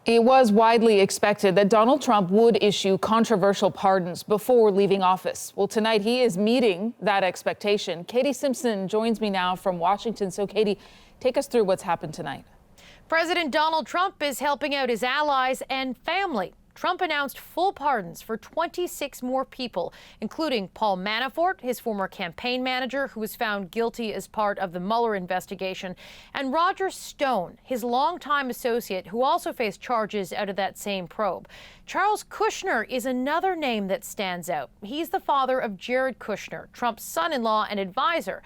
It was widely expected that Donald Trump would issue controversial pardons before leaving office. Well, tonight he is meeting that expectation. Katie Simpson joins me now from Washington. So, Katie, take us through what's happened tonight. President Donald Trump is helping out his allies and family. Trump announced full pardons for 26 more people, including Paul Manafort, his former campaign manager, who was found guilty as part of the Mueller investigation, and Roger Stone, his longtime associate, who also faced charges out of that same probe. Charles Kushner is another name that stands out. He's the father of Jared Kushner, Trump's son-in-law and advisor.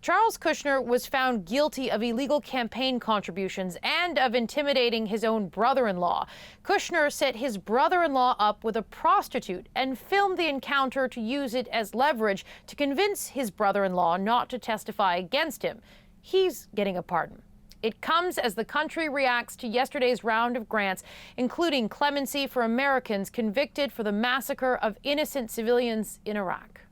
Charles Kushner was found guilty of illegal campaign contributions and of intimidating his own brother-in-law. Kushner set his brother-in-law up with a prostitute and filmed the encounter to use it as leverage to convince his brother-in-law not to testify against him. He's getting a pardon. It comes as the country reacts to yesterday's round of grants, including clemency for Americans convicted for the massacre of innocent civilians in Iraq.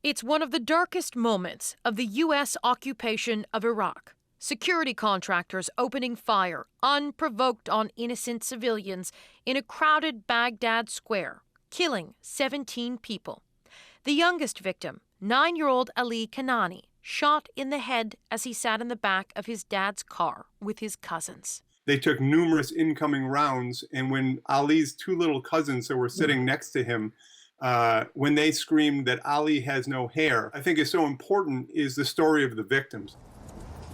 It's one of the darkest moments of the U.S. occupation of Iraq. Security contractors opening fire, unprovoked, on innocent civilians in a crowded Baghdad square, killing 17 people. The youngest victim, 9-year-old Ali Kanani, shot in the head as he sat in the back of his dad's car with his cousins. They took numerous incoming rounds, and when Ali's two little cousins that were sitting next to him, when they screamed that Ali has no hair, I think is so important is the story of the victims.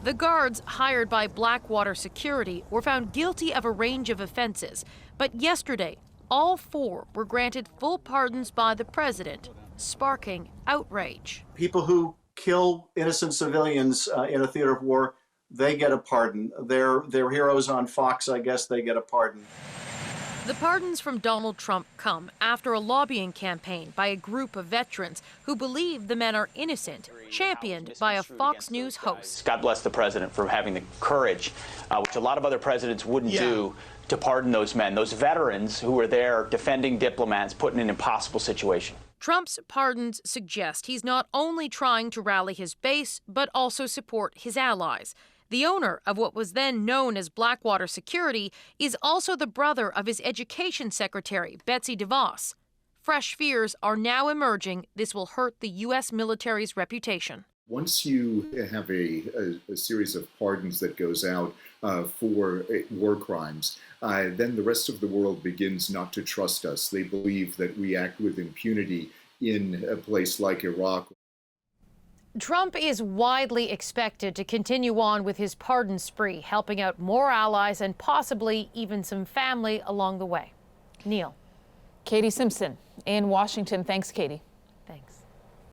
The guards hired by Blackwater Security were found guilty of a range of offenses, but yesterday, all 4 were granted full pardons by the president, sparking outrage. People who kill innocent civilians in a theater of war, they get a pardon. They're heroes on Fox, I guess they get a pardon. The pardons from Donald Trump come after a lobbying campaign by a group of veterans who believe the men are innocent, championed by a Fox News host. God bless the president for having the courage, which a lot of other presidents wouldn't do, to pardon those men, those veterans who were there defending diplomats, put in an impossible situation. Trump's pardons suggest he's not only trying to rally his base, but also support his allies. The owner of what was then known as Blackwater Security is also the brother of his education secretary, Betsy DeVos. Fresh fears are now emerging this will hurt the U.S. military's reputation. Once you have a series of pardons that goes out for war crimes, then the rest of the world begins not to trust us. They believe that we act with impunity in a place like Iraq. Trump is widely expected to continue on with his pardon spree, helping out more allies and possibly even some family along the way. Neil. Katie Simpson in Washington. Thanks, Katie.